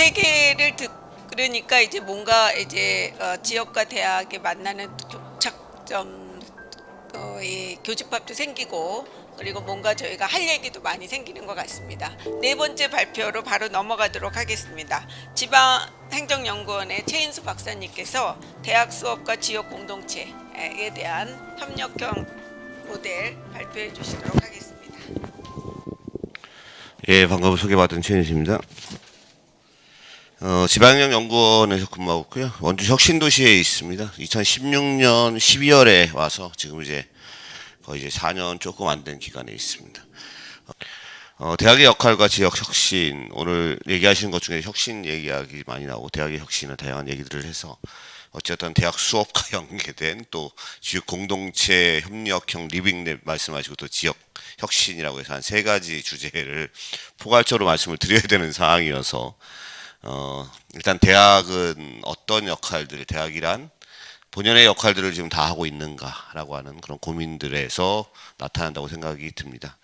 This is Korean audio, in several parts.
세 개를 들으니까 이제 뭔가 이제 지역과 대학이 만나는 교착점, 이 교집합도 생기고, 그리고 뭔가 저희가 할 얘기도 많이 생기는 것 같습니다. 네 번째 발표로 바로 넘어가도록 하겠습니다. 지방행정연구원의 최인수 박사님께서 대학 수업과 지역 공동체에 대한 협력형 모델 발표해 주시도록 하겠습니다. 예, 방금 소개받은 최인수입니다. 지방행정연구원에서 근무하고 있고요. 원주 혁신도시에 있습니다. 2016년 12월에 와서 지금 이제 거의 이제 4년 조금 안 된 기간에 있습니다. 대학의 역할과 지역 혁신, 오늘 얘기하시는 것 중에 혁신 얘기하기 많이 나오고 대학의 혁신은 다양한 얘기들을 해서 어쨌든 대학 수업과 연계된 또 지역 공동체 협력형 리빙랩 말씀하시고 또 지역 혁신이라고 해서 한 세 가지 주제를 포괄적으로 말씀을 드려야 되는 상황이어서 일단 대학은 어떤 역할들, 대학이란 본연의 역할들을 지금 다 하고 있는가라고 하는 그런 고민들에서 나타난다고 생각이 듭니다.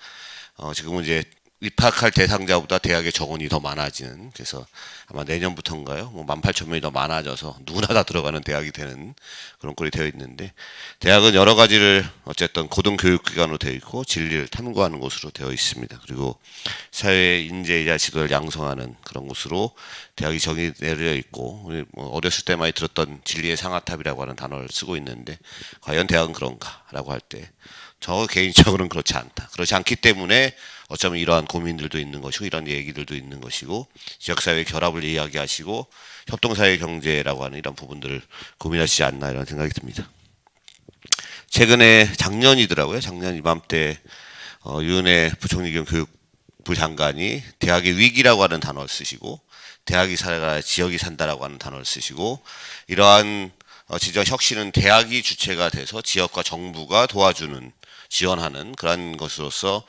지금은 이제 입학할 대상자보다 대학의 정원이 더 많아지는, 그래서 아마 내년부터인가요? 뭐 18,000명이 더 많아져서 누구나 다 들어가는 대학이 되는 그런 꼴이 되어 있는데, 대학은 여러 가지를 어쨌든 고등교육기관으로 되어 있고 진리를 탐구하는 곳으로 되어 있습니다. 그리고 사회의 인재이자 지도를 양성하는 그런 곳으로 대학이 정의 내려 있고, 우리 뭐 어렸을 때 많이 들었던 진리의 상아탑이라고 하는 단어를 쓰고 있는데, 과연 대학은 그런가라고 할 때 저 개인적으로는 그렇지 않다. 그렇지 않기 때문에 어쩌면 이러한 고민들도 있는 것이고 이런 얘기들도 있는 것이고 지역사회의 결합을 이야기하시고 협동사회 경제라고 하는 이런 부분들을 고민하시지 않나 이런 생각이 듭니다. 최근에 작년이더라고요. 작년 이맘때 유은혜 부총리 겸 교육부 장관이 대학의 위기라고 하는 단어를 쓰시고 대학이 살아야 지역이 산다라고 하는 단어를 쓰시고 이러한 지적 혁신은 대학이 주체가 돼서 지역과 정부가 도와주는 지원하는 그런 것으로서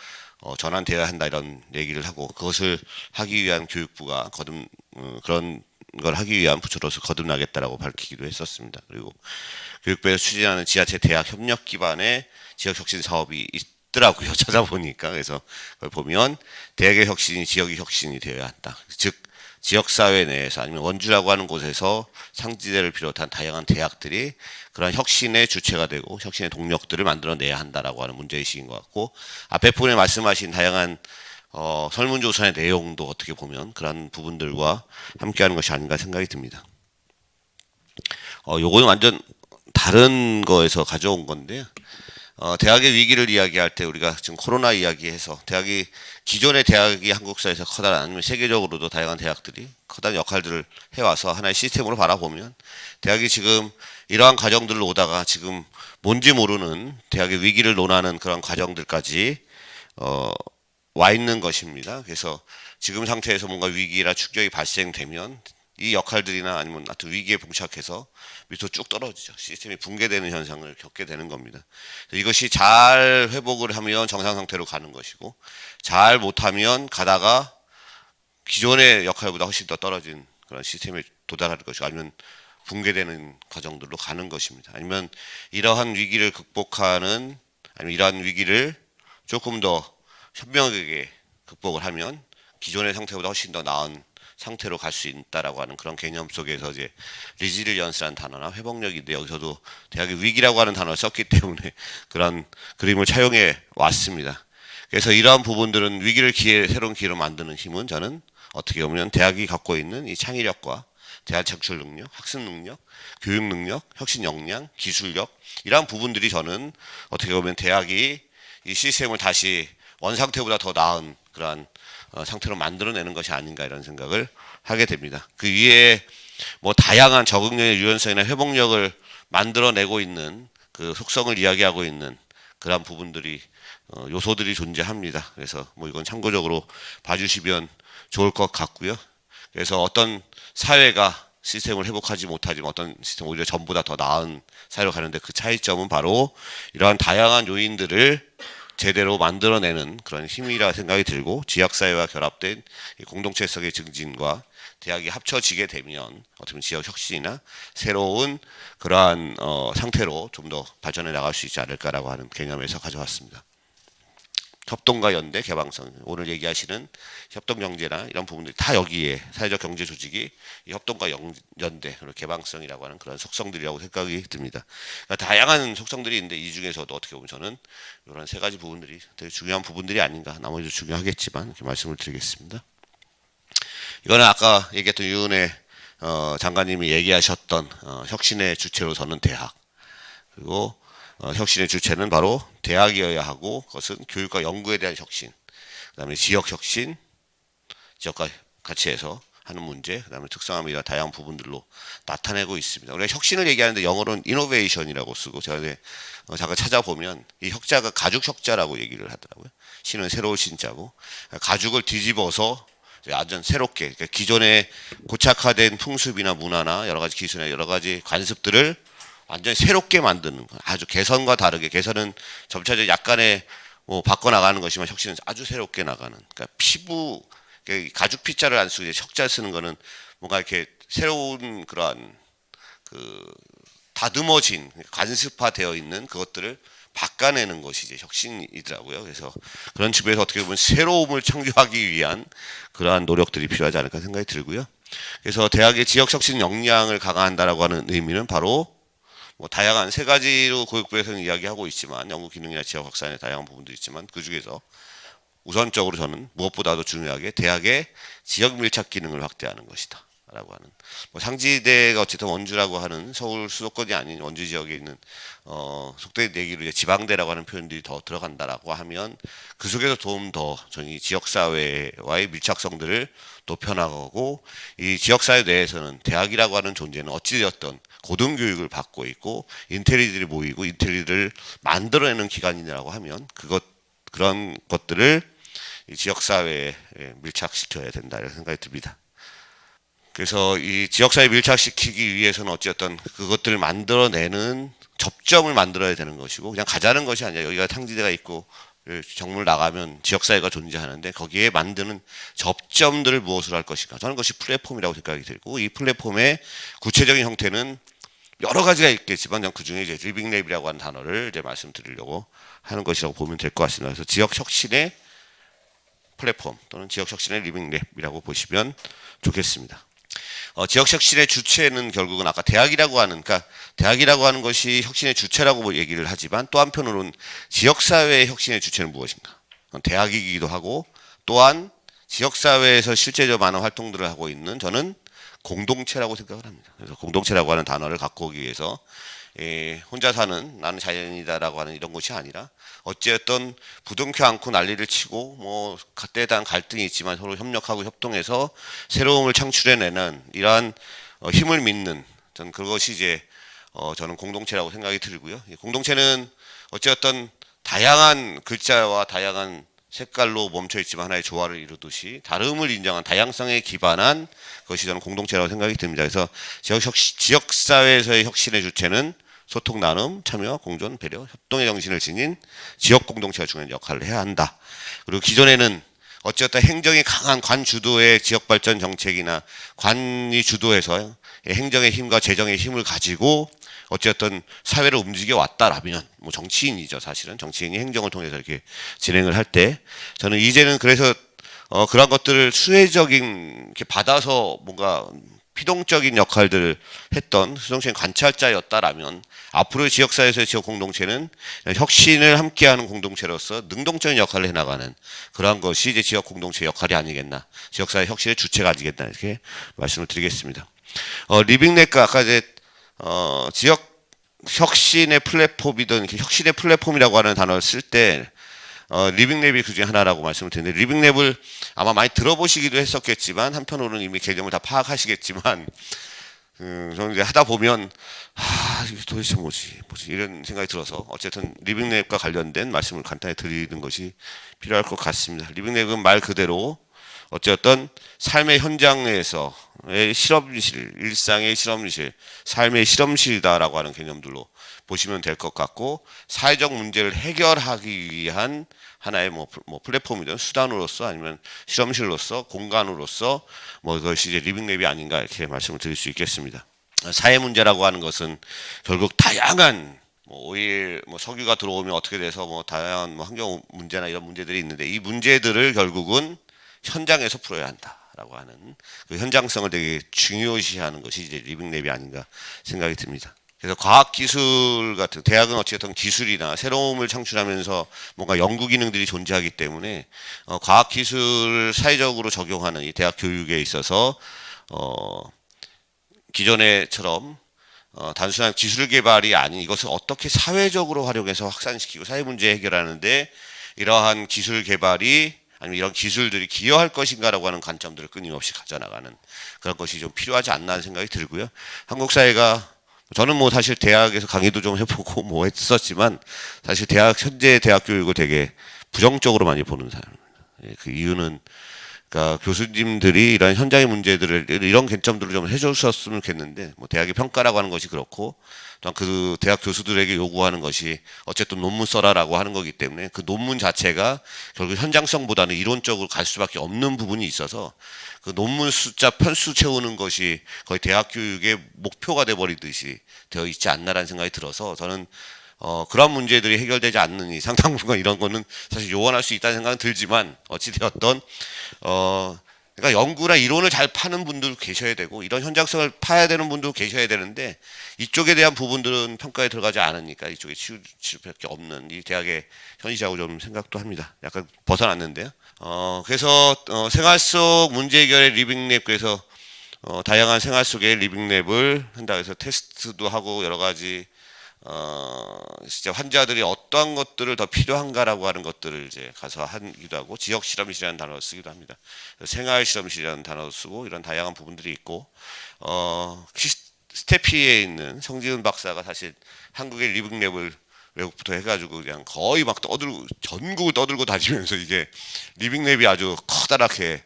전환되어야 한다 이런 얘기를 하고 그것을 하기 위한 교육부가 그런 걸 하기 위한 부처로서 거듭나겠다라고 밝히기도 했었습니다. 그리고 교육부에서 추진하는 지자체 대학 협력 기반의 지역 혁신 사업이 있더라고요. 찾아보니까. 그래서 그걸 보면 대학의 혁신이 지역의 혁신이 되어야 한다. 즉 지역사회 내에서 아니면 원주라고 하는 곳에서 상지대를 비롯한 다양한 대학들이 그런 혁신의 주체가 되고 혁신의 동력들을 만들어내야 한다라고 하는 문제의식인 것 같고, 앞에 부분에 말씀하신 다양한 설문조사의 내용도 어떻게 보면 그런 부분들과 함께하는 것이 아닌가 생각이 듭니다. 요거는 완전 다른 거에서 가져온 건데요. 대학의 위기를 이야기할 때 우리가 지금 코로나 이야기해서 기존의 대학이 한국사에서 커다란 아니면 세계적으로도 다양한 대학들이 커다란 역할들을 해와서 하나의 시스템으로 바라보면 대학이 지금 이러한 과정들로 오다가 지금 뭔지 모르는 대학의 위기를 논하는 그런 과정들까지 와 있는 것입니다. 그래서 지금 상태에서 뭔가 위기나 충격이 발생되면 이 역할들이나 아니면 하여튼 위기에 봉착해서 밑으로 쭉 떨어지죠. 시스템이 붕괴되는 현상을 겪게 되는 겁니다. 이것이 잘 회복을 하면 정상 상태로 가는 것이고 잘 못하면 가다가 기존의 역할보다 훨씬 더 떨어진 그런 시스템에 도달할 것이고 아니면 붕괴되는 과정들로 가는 것입니다. 아니면 이러한 위기를 극복하는 아니면 이러한 위기를 조금 더 현명하게 극복을 하면 기존의 상태보다 훨씬 더 나은 상태로 갈 수 있다라고 하는 그런 개념 속에서 이제 리질리언스라는 단어나 회복력인데 여기서도 대학의 위기라고 하는 단어를 썼기 때문에 그런 그림을 차용해 왔습니다. 그래서 이러한 부분들은 위기를 새로운 기회로 만드는 힘은 저는 어떻게 보면 대학이 갖고 있는 이 창의력과 대학 창출 능력, 학습 능력, 교육 능력, 혁신 역량, 기술력 이러한 부분들이 저는 어떻게 보면 대학이 이 시스템을 다시 원상태보다 더 나은 그러한 상태로 만들어내는 것이 아닌가 이런 생각을 하게 됩니다. 그 위에 뭐 다양한 적응력의 유연성이나 회복력을 만들어내고 있는 그 속성을 이야기하고 있는 그런 부분들이 요소들이 존재합니다. 그래서 뭐 이건 참고적으로 봐주시면 좋을 것 같고요. 그래서 어떤 사회가 시스템을 회복하지 못하지만 어떤 시스템 오히려 전보다 더 나은 사회로 가는데 그 차이점은 바로 이러한 다양한 요인들을 제대로 만들어내는 그런 힘이라 생각이 들고 지역사회와 결합된 공동체성의 증진과 대학이 합쳐지게 되면 어떻게 보면 지역 혁신이나 새로운 그러한 상태로 좀 더 발전해 나갈 수 있지 않을까라고 하는 개념에서 가져왔습니다. 협동과 연대, 개방성, 오늘 얘기하시는 협동경제나 이런 부분들이 다 여기에 사회적 경제 조직이 이 협동과 연대, 그리고 개방성이라고 하는 그런 속성들이라고 생각이 듭니다. 그러니까 다양한 속성들이 있는데 이 중에서도 어떻게 보면 저는 이런 세 가지 부분들이 되게 중요한 부분들이 아닌가, 나머지도 중요하겠지만 이렇게 말씀을 드리겠습니다. 이거는 아까 얘기했던 유은혜 장관님이 얘기하셨던 혁신의 주체로 서는 대학, 그리고 혁신의 주체는 바로 대학이어야 하고 그것은 교육과 연구에 대한 혁신, 그다음에 지역 혁신, 지역과 같이 해서 하는 문제, 그다음에 특성함이나 다양한 부분들로 나타내고 있습니다. 우리가 혁신을 얘기하는데 영어로는 이노베이션이라고 쓰고 제가 이제 잠깐 찾아보면 이 혁자가 가죽 혁자라고 얘기를 하더라고요. 신은 새로운 신자고 가죽을 뒤집어서 완전 새롭게 그러니까 기존에 고착화된 풍습이나 문화나 여러 가지 기술이나 여러 가지 관습들을 완전히 새롭게 만드는 거. 아주 개선과 다르게, 개선은 점차적으로 약간의 바꿔 나가는 것이지만 혁신은 아주 새롭게 나가는. 그러니까 피부 가죽 피자를 안 쓰고 이제 혁자 쓰는 거는 뭔가 이렇게 새로운 그러한 그 다듬어진 관습화되어 있는 그것들을 바꿔내는 것이 이제 혁신이더라고요. 그래서 그런 측면에서 어떻게 보면 새로움을 창조하기 위한 그러한 노력들이 필요하지 않을까 생각이 들고요. 그래서 대학의 지역 혁신 역량을 강화한다라고 하는 의미는 바로 다양한 세 가지로 교육부에서는 이야기하고 있지만 연구 기능이나 지역 확산의 다양한 부분도 있지만 그 중에서 우선적으로 저는 무엇보다도 중요하게 대학의 지역 밀착 기능을 확대하는 것이다 라고 하는 상지대가 어쨌든 원주라고 하는 서울 수도권이 아닌 원주 지역에 있는 속된 얘기로 이제 지방대라고 하는 표현들이 더 들어간다라고 하면 그 속에서 좀 더 저희 지역사회와의 밀착성들을 높여나가고 이 지역사회 내에서는 대학이라고 하는 존재는 어찌되었던 고등교육을 받고 있고 인텔리들이 모이고 인텔리를 만들어내는 기관이라고 하면 그런 것들을 이 지역사회에 밀착시켜야 된다 이런 생각이 듭니다. 그래서 이 지역사회 밀착시키기 위해서는 어쨌든 그것들을 만들어내는 접점을 만들어야 되는 것이고 그냥 가자는 것이 아니라 여기가 탕지대가 있고 정물 나가면 지역사회가 존재하는데 거기에 만드는 접점들을 무엇으로 할 것인가 저는 그것이 플랫폼이라고 생각이 들고 이 플랫폼의 구체적인 형태는 여러 가지가 있겠지만 그 중에 이제 리빙랩이라고 하는 단어를 이제 말씀드리려고 하는 것이라고 보면 될 것 같습니다. 그래서 지역 혁신의 플랫폼 또는 지역 혁신의 리빙랩이라고 보시면 좋겠습니다. 지역 혁신의 주체는 결국은 아까 대학이라고 하는, 그러니까 대학이라고 하는 것이 혁신의 주체라고 얘기를 하지만 또 한편으로는 지역사회의 혁신의 주체는 무엇인가? 대학이기도 하고 또한 지역사회에서 실제적으로 많은 활동들을 하고 있는 저는 공동체라고 생각을 합니다. 그래서 공동체라고 하는 단어를 갖고 오기 위해서 혼자 사는 나는 자연이다라고 하는 이런 것이 아니라 어찌됐든 부둥켜 안고 난리를 치고 때에 대한 갈등이 있지만 서로 협력하고 협동해서 새로움을 창출해내는 이러한 힘을 믿는 저는 그것이 이제 저는 공동체라고 생각이 들고요. 공동체는 어찌됐든 다양한 글자와 다양한 색깔로 멈춰있지만 하나의 조화를 이루듯이 다름을 인정한 다양성에 기반한 것이 저는 공동체라고 생각이 듭니다. 그래서 지역사회에서의 혁신의 주체는 소통, 나눔, 참여, 공존, 배려, 협동의 정신을 지닌 지역 공동체가 중요한 역할을 해야 한다. 그리고 기존에는 어쨌든 행정이 강한 관 주도의 지역 발전 정책이나 관이 주도해서 행정의 힘과 재정의 힘을 가지고 어쨌든 사회를 움직여 왔다라면 정치인이죠. 사실은 정치인이 행정을 통해서 이렇게 진행을 할 때 저는 이제는 그래서 그런 것들을 수혜적인 이렇게 받아서 뭔가 피동적인 역할들을 했던 수동적인 관찰자였다라면 앞으로의 지역사회에서의 지역 공동체는 혁신을 함께하는 공동체로서 능동적인 역할을 해나가는 그러한 것이 이제 지역 공동체 역할이 아니겠나, 지역사회 혁신의 주체가 아니겠나 이렇게 말씀을 드리겠습니다. 리빙랩과 아까 이제 지역 혁신의 플랫폼이든 혁신의 플랫폼이라고 하는 단어를 쓸 때 리빙랩이 그 중에 하나라고 말씀을 드렸는데 리빙랩을 아마 많이 들어보시기도 했었겠지만 한편으로는 이미 개념을 다 파악하시겠지만 저는 이제 하다 보면 이게 도대체 뭐지 이런 생각이 들어서 어쨌든 리빙랩과 관련된 말씀을 간단히 드리는 것이 필요할 것 같습니다. 리빙랩은 말 그대로 어쨌든 삶의 현장에서의 실험실, 일상의 실험실, 삶의 실험실이다라고 하는 개념들로 보시면 될 것 같고 사회적 문제를 해결하기 위한 하나의 플랫폼이든 수단으로서 아니면 실험실로서 공간으로서 그것이 이제 리빙랩이 아닌가 이렇게 말씀을 드릴 수 있겠습니다. 사회 문제라고 하는 것은 결국 다양한 뭐 오일, 뭐 석유가 들어오면 어떻게 돼서 뭐 다양한 뭐 환경 문제나 이런 문제들이 있는데 이 문제들을 결국은 현장에서 풀어야 한다라고 하는 그 현장성을 되게 중요시하는 것이 이제 리빙랩이 아닌가 생각이 듭니다. 그래서 과학기술 같은 대학은 어쨌든 기술이나 새로움을 창출하면서 뭔가 연구 기능들이 존재하기 때문에 과학기술을 사회적으로 적용하는 이 대학 교육에 있어서 기존에처럼 단순한 기술 개발이 아닌 이것을 어떻게 사회적으로 활용해서 확산시키고 사회 문제 해결하는데 이러한 기술 개발이 아니면 이런 기술들이 기여할 것인가라고 하는 관점들을 끊임없이 가져나가는 그런 것이 좀 필요하지 않나 하는 생각이 들고요. 한국 사회가 저는 뭐 사실 대학에서 강의도 좀 해보고 뭐 했었지만 사실 현재 대학 교육을 되게 부정적으로 많이 보는 사람입니다. 그 이유는 그러니까 교수님들이 이런 현장의 문제들을 이런 관점들을 좀 해줬었으면 좋겠는데 뭐 대학의 평가라고 하는 것이 그렇고 또한 그 대학 교수들에게 요구하는 것이 어쨌든 논문 써라라고 하는 거기 때문에 그 논문 자체가 결국 현장성보다는 이론적으로 갈 수밖에 없는 부분이 있어서 그 논문 숫자 편수 채우는 것이 거의 대학 교육의 목표가 돼버리듯이 되어 있지 않나라는 생각이 들어서 저는 그런 문제들이 해결되지 않는 이상 당분간 이런 거는 사실 요원할 수 있다는 생각은 들지만 어찌되었던 그러니까 연구나 이론을 잘 파는 분들 계셔야 되고 이런 현장성을 파야 되는 분도 계셔야 되는데 이쪽에 대한 부분들은 평가에 들어가지 않으니까 이쪽에 치울 수밖에 없는 이 대학의 현실이라고 좀 생각도 합니다. 약간 벗어났는데요. 그래서 생활 속 문제 해결의 리빙랩 그래서 다양한 생활 속의 리빙랩을 한다 해서 테스트도 하고 여러 가지 진짜 환자들이 어떠한 것들을 더 필요한가라고 하는 것들을 이제 가서 하기도 하고 지역 실험실이라는 단어를 쓰기도 합니다. 생활 실험실이라는 단어를 쓰고 이런 다양한 부분들이 있고 스테피에 있는 성지은 박사가 사실 한국의 리빙랩을 외국부터 해가지고 그냥 거의 막 전국을 떠들고 다니면서 이게 리빙랩이 아주 커다랗게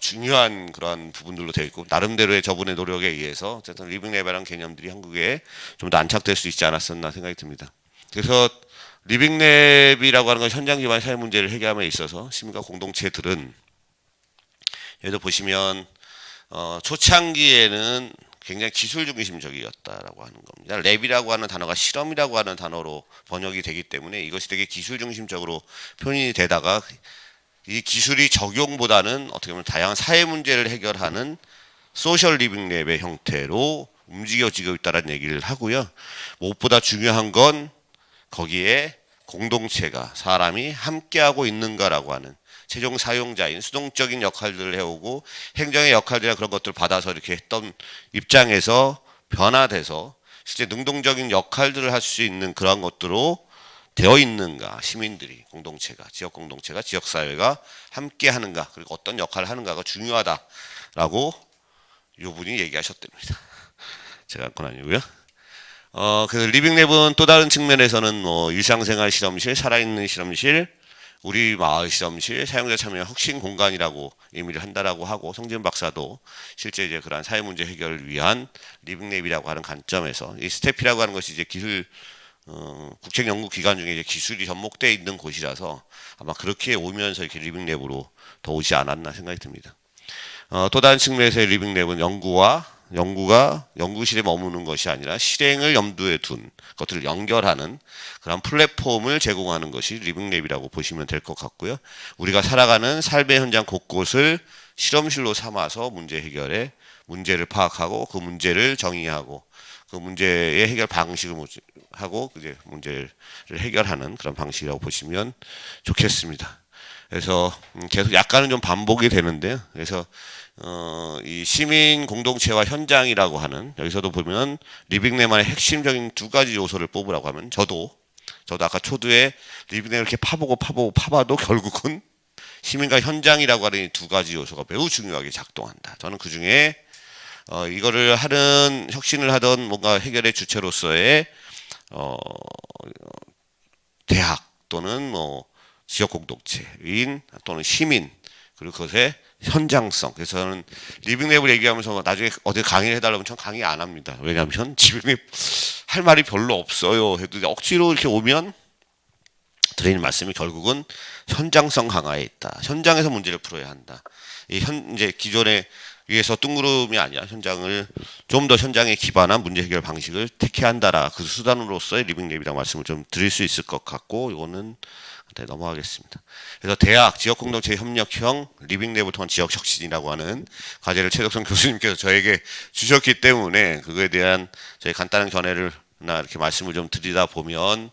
중요한 그러한 부분들로 되어 있고 나름대로의 저분의 노력에 의해서 어쨌든 리빙랩이라는 개념들이 한국에 좀 더 안착될 수 있지 않았었나 생각이 듭니다. 그래서 리빙랩이라고 하는 건 현장 기반 사회 문제를 해결함에 있어서 시민과 공동체들은 예를 들어 보시면 초창기에는 굉장히 기술 중심적이었다라고 하는 겁니다. 랩이라고 하는 단어가 실험이라고 하는 단어로 번역이 되기 때문에 이것이 되게 기술 중심적으로 표현이 되다가 이 기술이 적용보다는 어떻게 보면 다양한 사회 문제를 해결하는 소셜 리빙랩의 형태로 움직여지고 있다는 얘기를 하고요. 무엇보다 중요한 건 거기에 공동체가 사람이 함께하고 있는가라고 하는 최종 사용자인 수동적인 역할들을 해오고 행정의 역할들이나 그런 것들을 받아서 이렇게 했던 입장에서 변화돼서 실제 능동적인 역할들을 할 수 있는 그런 것들로 되어 있는가 시민들이 공동체가 지역 공동체가 지역 사회가 함께 하는가 그리고 어떤 역할을 하는가가 중요하다라고 이분이 얘기하셨답니다. 제가 한 건 아니고요. 그래서 리빙랩은 또 다른 측면에서는 뭐 일상생활 실험실, 살아있는 실험실, 우리 마을 실험실, 사용자 참여 혁신 공간이라고 의미를 한다라고 하고 성지은 박사도 실제 이제 그러한 사회 문제 해결을 위한 리빙랩이라고 하는 관점에서 이 스태피라고 하는 것이 이제 기술 국책연구기관 중에 이제 기술이 접목되어 있는 곳이라서 아마 그렇게 오면서 이렇게 리빙랩으로 더 오지 않았나 생각이 듭니다. 또 다른 측면에서의 리빙랩은 연구가 연구실에 머무는 것이 아니라 실행을 염두에 둔 것들을 연결하는 그런 플랫폼을 제공하는 것이 리빙랩이라고 보시면 될 것 같고요. 우리가 살아가는 삶의 현장 곳곳을 실험실로 삼아서 문제 해결에 문제를 파악하고 그 문제를 정의하고 그 문제의 해결 방식을 하고 이제 문제를 해결하는 그런 방식이라고 보시면 좋겠습니다. 그래서 계속 약간은 좀 반복이 되는데요. 그래서 이 시민 공동체와 현장이라고 하는 여기서도 보면 리빙랩만의 핵심적인 두 가지 요소를 뽑으라고 하면 저도 아까 초두에 리빙랩을 이렇게 파봐도 결국은 시민과 현장이라고 하는 이 두 가지 요소가 매우 중요하게 작동한다. 저는 그 중에 이거를 하는 혁신을 하던 뭔가 해결의 주체로서의 대학 또는 뭐 지역 공동체인 또는 시민 그리고 그것의 현장성. 그래서 저는 리빙랩을 얘기하면서 나중에 어디 강의를 해달라면 전 강의 안 합니다. 왜냐하면 집에 할 말이 별로 없어요. 해도 억지로 이렇게 오면 드리는 말씀이 결국은 현장성 강화에 있다. 현장에서 문제를 풀어야 한다. 이제 기존의 위해서 뜬구름이 아니라 현장을 좀 더 현장에 기반한 문제 해결 방식을 택해야 한다라 그 수단으로서의 리빙랩이라고 말씀을 좀 드릴 수 있을 것 같고 이거는 넘어가겠습니다. 그래서 대학 지역공동체 협력형 리빙랩을 통한 지역 혁신이라고 하는 과제를 최덕선 교수님께서 저에게 주셨기 때문에 그거에 대한 저희 간단한 견해를 이렇게 말씀을 좀 드리다 보면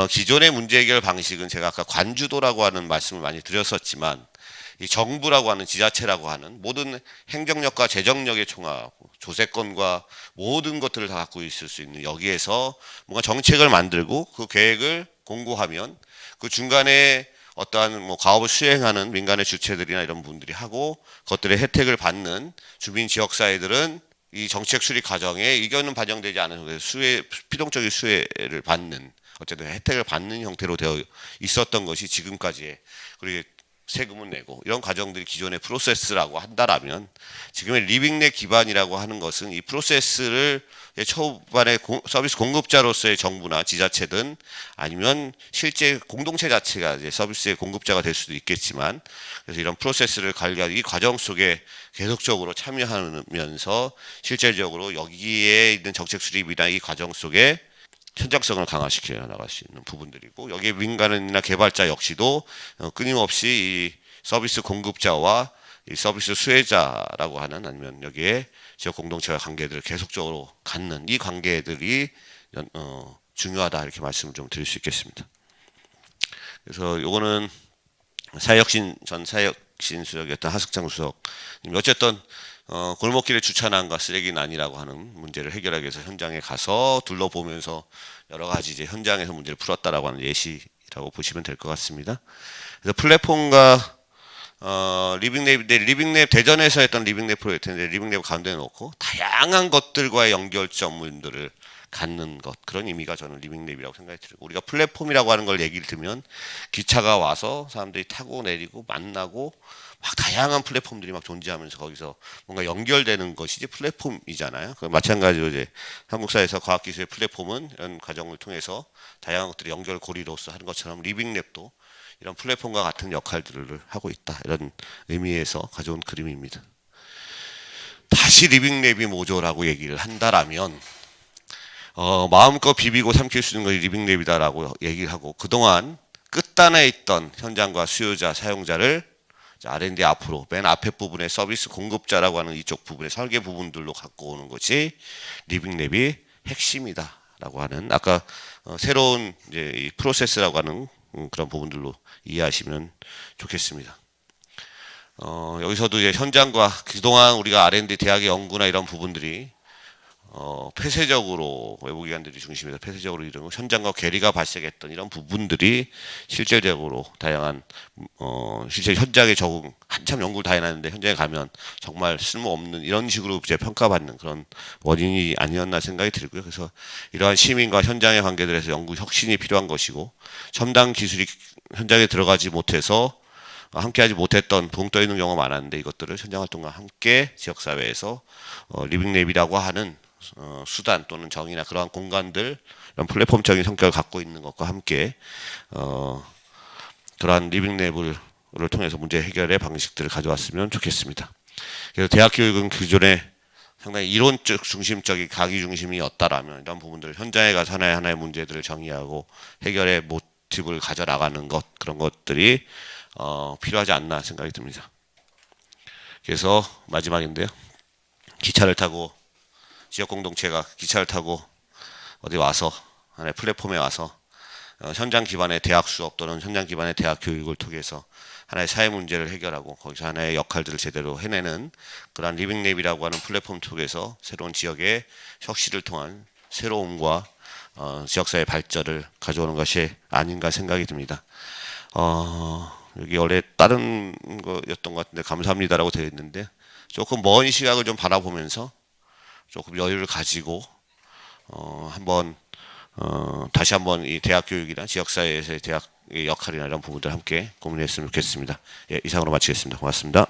기존의 문제 해결 방식은 제가 아까 관주도라고 하는 말씀을 많이 드렸었지만 이 정부라고 하는 지자체라고 하는 모든 행정력과 재정력의 총합, 조세권과 모든 것들을 다 갖고 있을 수 있는 여기에서 뭔가 정책을 만들고 그 계획을 공고하면 그 중간에 어떠한 뭐 가업을 수행하는 민간의 주체들이나 이런 분들이 하고 그것들의 혜택을 받는 주민 지역사회들은 이 정책 수립 과정에 의견은 반영되지 않은 피동적인 수혜를 받는 어쨌든 혜택을 받는 형태로 되어 있었던 것이 지금까지의 그리고 세금을 내고 이런 과정들이 기존의 프로세스라고 한다라면 지금의 리빙랩 기반이라고 하는 것은 이 프로세스를 초반에 서비스 공급자로서의 정부나 지자체든 아니면 실제 공동체 자체가 이제 서비스의 공급자가 될 수도 있겠지만 그래서 이런 프로세스를 관리하는 이 과정 속에 계속적으로 참여하면서 실질적으로 여기에 있는 정책 수립이나 이 과정 속에 현장성을 강화시켜 나갈 수 있는 부분들이고 여기에 민간이나 개발자 역시도 끊임없이 이 서비스 공급자와 이 서비스 수혜자라고 하는 아니면 여기에 지역 공동체와 관계들을 계속적으로 갖는 이 관계들이 중요하다 이렇게 말씀을 좀 드릴 수 있겠습니다. 그래서 요거는 전 사회혁신 수석이었던 하석장 수석 어쨌든 골목길에 주차난과 쓰레기난이라고 하는 문제를 해결하기 위해서 현장에 가서 둘러보면서 여러 가지 이제 현장에서 문제를 풀었다라고 하는 예시라고 보시면 될 것 같습니다. 그래서 플랫폼과 리빙랩 대전에서 했던 리빙랩 프로젝트인데 리빙랩 가운데 놓고 다양한 것들과의 연결점들을 갖는 것 그런 의미가 저는 리빙랩이라고 생각이 들어요. 우리가 플랫폼이라고 하는 걸 얘기를 들으면 기차가 와서 사람들이 타고 내리고 만나고 막 다양한 플랫폼들이 막 존재하면서 거기서 뭔가 연결되는 것이 플랫폼이잖아요. 마찬가지로 이제 한국사에서 과학기술의 플랫폼은 이런 과정을 통해서 다양한 것들이 연결고리로서 하는 것처럼 리빙랩도 이런 플랫폼과 같은 역할들을 하고 있다. 이런 의미에서 가져온 그림입니다. 다시 리빙랩이 뭐죠라고 얘기를 한다라면 마음껏 비비고 삼킬 수 있는 것이 리빙랩이다라고 얘기를 하고 그동안 끝단에 있던 현장과 수요자, 사용자를 R&D 앞으로 맨 앞에 부분에 서비스 공급자라고 하는 이쪽 부분의 설계 부분들로 갖고 오는 것이 리빙랩이 핵심이다라고 하는 아까 새로운 이제 이 프로세스라고 하는 그런 부분들로 이해하시면 좋겠습니다. 여기서도 이제 현장과 그동안 우리가 R&D 대학의 연구나 이런 부분들이 폐쇄적으로 외부기관들이 중심에서 폐쇄적으로 이런 현장과 괴리가 발생했던 이런 부분들이 실질적으로 다양한 실제 현장에 적응 한참 연구를 다 해놨는데 현장에 가면 정말 쓸모없는 이런 식으로 이제 평가받는 그런 원인이 아니었나 생각이 들고요. 그래서 이러한 시민과 현장의 관계들에서 연구 혁신이 필요한 것이고 첨단 기술이 현장에 들어가지 못해서 함께하지 못했던 붕 떠 있는 경우가 많았는데 이것들을 현장 활동과 함께 지역사회에서 리빙랩이라고 하는 수단 또는 정의나 그러한 공간들 이런 플랫폼적인 성격을 갖고 있는 것과 함께 그러한 리빙랩을 통해서 문제 해결의 방식들을 가져왔으면 좋겠습니다. 그래서 대학 교육은 기존에 상당히 이론적 중심적인 강의 중심이었다라면 이런 부분들 현장에 가서 하나의 문제들을 정의하고 해결의 모티브를 가져나가는 것 그런 것들이 필요하지 않나 생각이 듭니다. 그래서 마지막인데요. 기차를 타고 지역 공동체가 기차를 타고 어디 와서 하나의 플랫폼에 와서 현장 기반의 대학 수업 또는 현장 기반의 대학 교육을 통해서 하나의 사회 문제를 해결하고 거기서 하나의 역할들을 제대로 해내는 그러한 리빙랩이라고 하는 플랫폼 속에서 새로운 지역의 혁신을 통한 새로움과 지역사회 발전을 가져오는 것이 아닌가 생각이 듭니다. 여기 원래 다른 거였던 것 같은데 감사합니다라고 되어 있는데 조금 먼 시각을 좀 바라보면서 조금 여유를 가지고 다시 한번 이 대학 교육이나 지역사회에서의 대학의 역할이나 이런 부분들 함께 고민했으면 좋겠습니다. 예, 이상으로 마치겠습니다. 고맙습니다.